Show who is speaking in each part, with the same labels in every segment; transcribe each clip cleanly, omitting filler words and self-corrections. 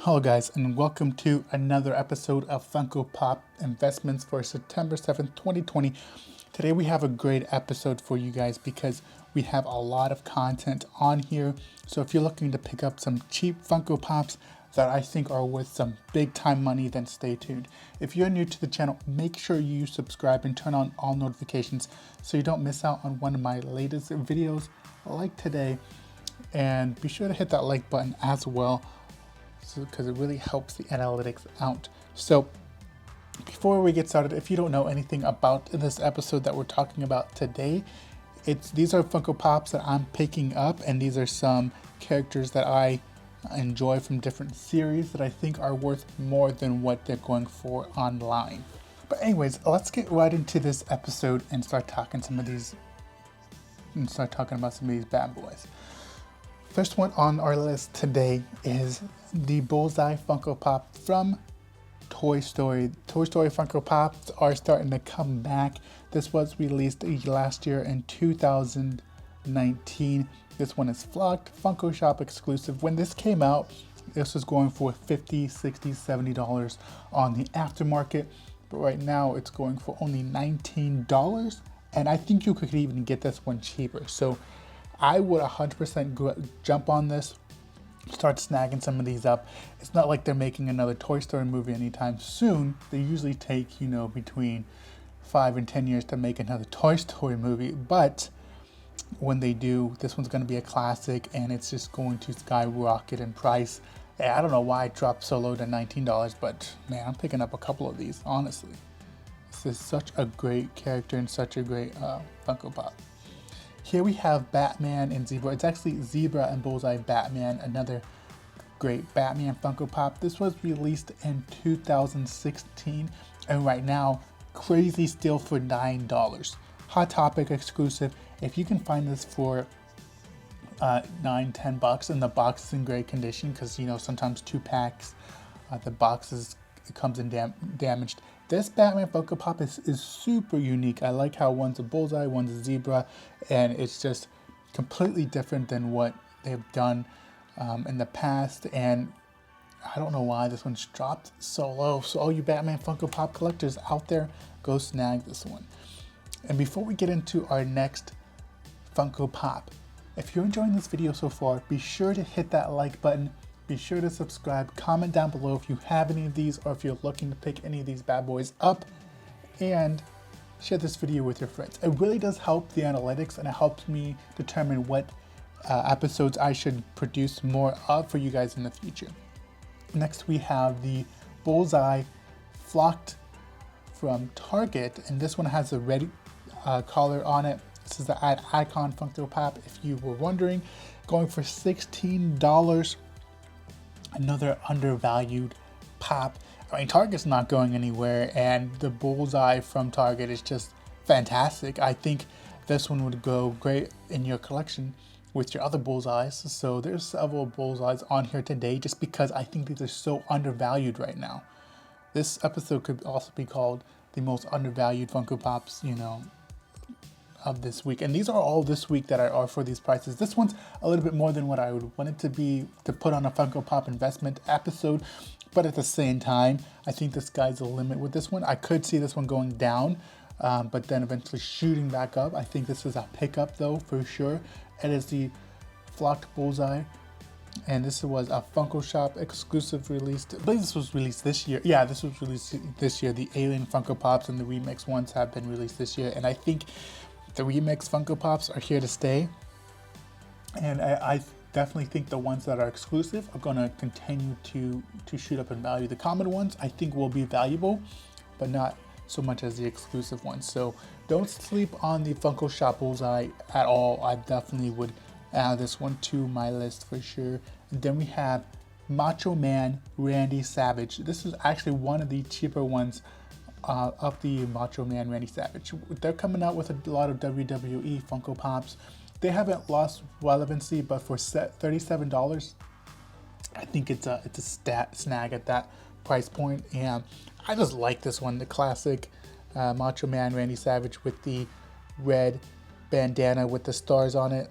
Speaker 1: Hello guys, and welcome to another episode of Funko Pop Investments for September 7th, 2020. Today we have a great episode for you guys because we have a lot of content on here. So if you're looking to pick up some cheap Funko Pops that I think are worth some big time money, then stay tuned. If you're new to the channel, make sure you subscribe and turn on all notifications so you don't miss out on one of my latest videos like today. And be sure to hit that like button as well, because it really helps the analytics out. So before we get started, if you don't know anything about this episode that we're talking about today, these are Funko Pops that I'm picking up, and these are some characters that I enjoy from different series that I think are worth more than what they're going for online. But anyways, let's get right into this episode and start talking about some of these bad boys. First one on our list today is the Bullseye Funko Pop from Toy Story. Toy Story Funko Pops are starting to come back. This was released last year in 2019. This one is flocked, Funko Shop exclusive. When this came out, this was going for $50, $60, $70 on the aftermarket. But right now it's going for only $19. And I think you could even get this one cheaper. So I would 100% jump on this, start snagging some of these up. It's not like they're making another Toy Story movie anytime soon. They usually take, between 5 and 10 years to make another Toy Story movie. But when they do, this one's going to be a classic, and it's just going to skyrocket in price. I don't know why it dropped so low to $19, but man, I'm picking up a couple of these, honestly. This is such a great character and such a great Funko Pop. Here we have Batman and Zebra. It's actually Zebra and Bullseye Batman, another great Batman Funko Pop. This was released in 2016, and right now, crazy steal for $9. Hot Topic exclusive. If you can find this for $9-10, and the box is in great condition, because sometimes 2 packs, the boxes it comes in damaged. This Batman Funko Pop is super unique. I like how one's a Bullseye, one's a Zebra, and it's just completely different than what they've done in the past. And I don't know why this one's dropped so low. So all you Batman Funko Pop collectors out there, go snag this one. And before we get into our next Funko Pop, if you're enjoying this video so far, be sure to hit that like button. Be sure to subscribe, comment down below if you have any of these or if you're looking to pick any of these bad boys up, and share this video with your friends. It really does help the analytics, and it helps me determine what episodes I should produce more of for you guys in the future. Next we have the Bullseye Flocked from Target, and this one has a red collar on it. This is the Icon Funko Pop, if you were wondering, going for $16. Another undervalued pop. I mean, Target's not going anywhere, and the Bullseye from Target is just fantastic. I think this one would go great in your collection with your other Bullseyes. So there's several Bullseyes on here today just because I think these are so undervalued right now. This episode could also be called the most undervalued Funko Pops, of this week. And these are all this week that are for these prices. This one's a little bit more than what I would want it to be to put on a Funko Pop investment episode, but at the same time, I think the sky's the limit with this one. I could see this one going down, but then eventually shooting back up. I think this is a pickup though, for sure. It is the Flocked Bullseye, and this was a Funko Shop exclusive release. I believe this was released this year. Yeah, this was released this year. The Alien Funko Pops and the remix ones have been released this year, and I think the remix Funko Pops are here to stay, and I definitely think the ones that are exclusive are going to continue to shoot up in value. The common ones I think will be valuable, but not so much as the exclusive ones. So don't sleep on the Funko Shop Bullseye at all. I definitely would add this one to my list for sure. And then we have Macho Man Randy Savage. This is actually one of the cheaper ones of the Macho Man Randy Savage. They're coming out with a lot of WWE Funko Pops. They haven't lost relevancy, but for $37, I think it's a snag at that price point. And I just like this one, the classic Macho Man Randy Savage with the red bandana with the stars on it.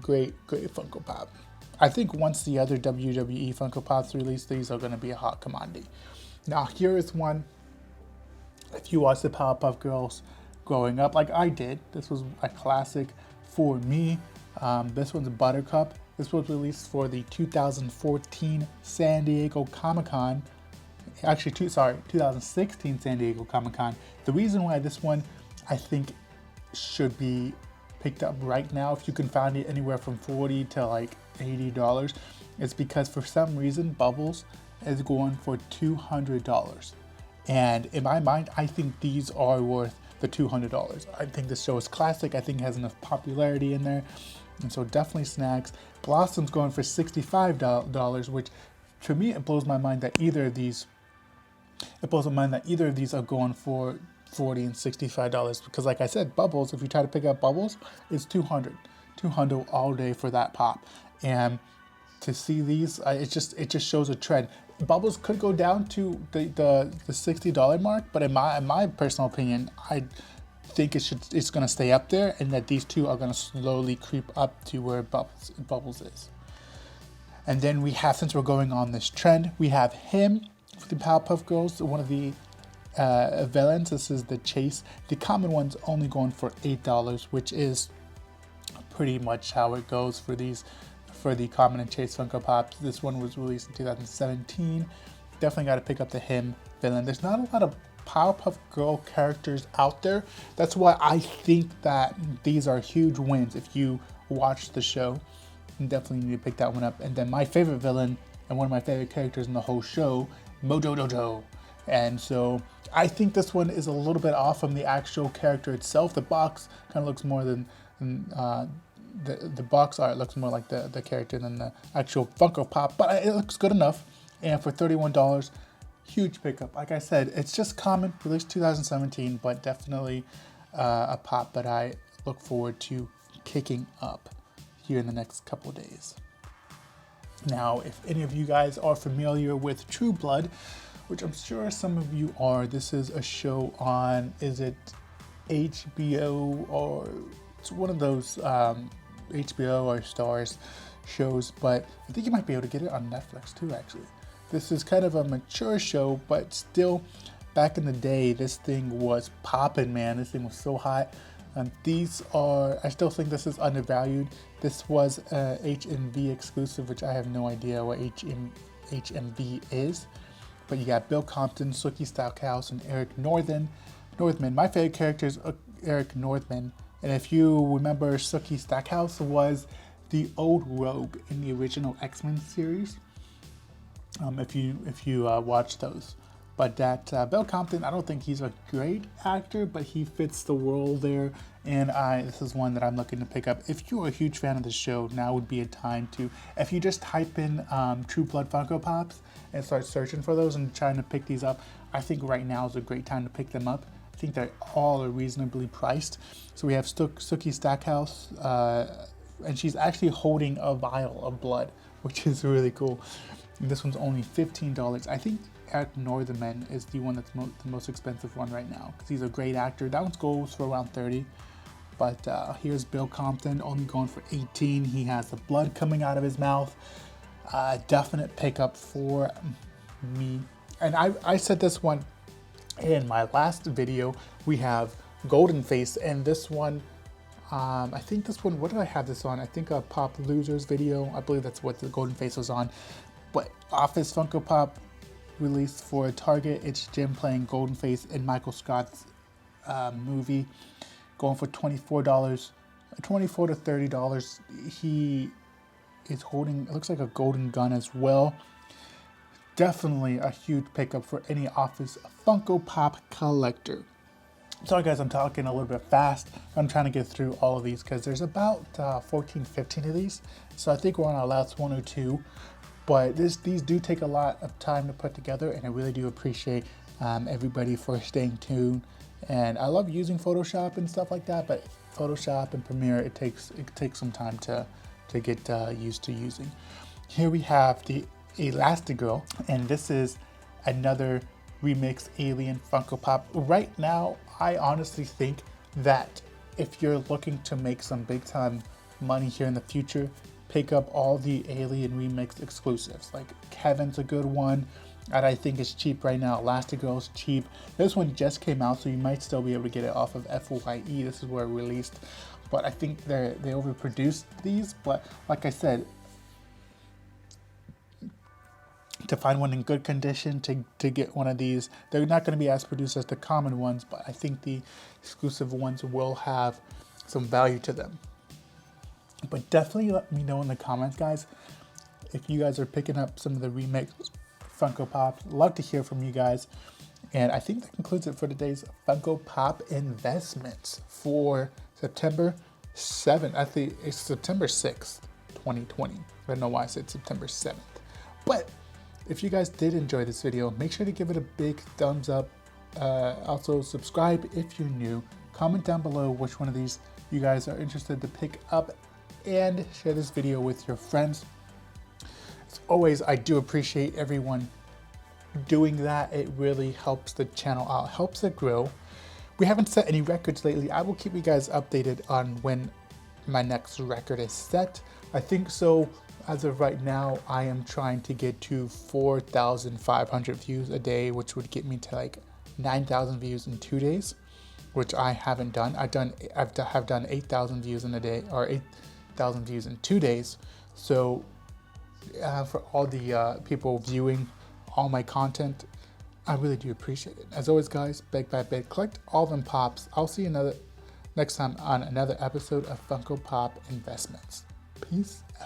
Speaker 1: Great Funko Pop. I think once the other WWE Funko Pops release, these are going to be a hot commodity. Now here is one. If you watch the Powerpuff Girls growing up, like I did, this was a classic for me. This one's Buttercup. This was released for the 2014 San Diego Comic-Con. Actually, 2016 San Diego Comic-Con. The reason why this one, I think, should be picked up right now, if you can find it anywhere from $40 to like $80, is because for some reason Bubbles is going for $200. And in my mind, I think these are worth the $200. I think this show is classic. I think it has enough popularity in there. And so definitely snacks. Blossom's going for $65, which to me, it blows my mind that either of these are going for $40 and $65, because like I said, Bubbles, if you try to pick up Bubbles, it's $200 all day for that pop. And to see these, it just shows a trend. Bubbles could go down to the $60 mark, but in my personal opinion, I think it's going to stay up there, and that these two are going to slowly creep up to where Bubbles is. And then we have, since we're going on this trend, we have him for the Powerpuff Girls, one of the villains. This is the Chase. The common one's only going for $8, which is pretty much how it goes for these, for the Common and Chase Funko Pops. This one was released in 2017. Definitely got to pick up the him villain. There's not a lot of Powerpuff Girl characters out there. That's why I think that these are huge wins. If you watch the show, you definitely need to pick that one up. And then my favorite villain and one of my favorite characters in the whole show, Mojo Dojo. And so I think this one is a little bit off from the actual character itself. The box kind of looks more than the box art looks more like the character than the actual Funko Pop, but it looks good enough. And for $31, huge pickup. Like I said, it's just common, released 2017, but definitely a pop that I look forward to kicking up here in the next couple of days. Now, if any of you guys are familiar with True Blood, which I'm sure some of you are, this is a show on, is it HBO, or it's one of those HBO or Starz shows, but I think you might be able to get it on Netflix too, actually. This is kind of a mature show, but still, back in the day, this thing was popping, man. This thing was so hot. These are, I still think this is undervalued. This was HMV exclusive, which I have no idea what HMV is. But you got Bill Compton, Sookie Stackhouse, and Eric Northman. My favorite character is Eric Northman. And if you remember, Sookie Stackhouse was the old Rogue in the original X-Men series. If you watch those. But that Bill Compton, I don't think he's a great actor, but he fits the role there. And this is one that I'm looking to pick up. If you're a huge fan of the show, now would be a time to, if you just type in True Blood Funko Pops and start searching for those and trying to pick these up, I think right now is a great time to pick them up. I think they all are reasonably priced. So we have Sookie Stackhouse, and she's actually holding a vial of blood, which is really cool. And this one's only $15. I think Eric Northman is the one that's the most expensive one right now, because he's a great actor. That one goes for around $30. But here's Bill Compton, only going for $18. He has the blood coming out of his mouth. Definite pickup for me. And I said this one in my last video. We have GOLDENFACE, and this one, I think this one, what did I have this on? I think a Pop Losers video. I believe that's what the GOLDENFACE was on. But Office Funko Pop released for Target. It's Jim playing GOLDENFACE in Michael Scott's movie, going for $24 to $30. He is holding, it looks like a golden gun as well. Definitely a huge pickup for any Office Funko Pop collector. Sorry guys, I'm talking a little bit fast. I'm trying to get through all of these because there's about 14, 15 of these. So I think we're on our last one or two. But these do take a lot of time to put together, and I really do appreciate everybody for staying tuned. And I love using Photoshop and stuff like that, but Photoshop and Premiere, it takes some time to get used to using. Here we have the ELASTIGIRL, and this is another remix Alien Funko Pop. Right now, I honestly think that if you're looking to make some big time money here in the future, pick up all the Alien Remix exclusives. Like Kevin's a good one, and I think it's cheap right now. ELASTIGIRL's cheap. This one just came out, so you might still be able to get it off of FYE. This is where it released, but I think they overproduced these. But like I said, to find one in good condition, to get one of these, they're not going to be as produced as the common ones, but I think the exclusive ones will have some value to them. But definitely let me know in the comments, guys, if you guys are picking up some of the remix Funko Pops. Love to hear from you guys. And I think that concludes it for today's Funko Pop investments for September 7th. I think it's September 6th, 2020. I don't know why I said September 7th. But if you guys did enjoy this video, make sure to give it a big thumbs up. Also subscribe if you're new. Comment down below which one of these you guys are interested to pick up, and share this video with your friends. As always, I do appreciate everyone doing that. It really helps the channel out, helps it grow. We haven't set any records lately. I will keep you guys updated on when my next record is set. I think so. As of right now, I am trying to get to 4,500 views a day, which would get me to like 9,000 views in 2 days, which I haven't done. I've done 8,000 views in a day, or 8,000 views in 2 days. So for all the people viewing all my content, I really do appreciate it. As always, guys, beg by beg, collect all them pops. I'll see you next time on another episode of Funko Pop Investments. Peace out.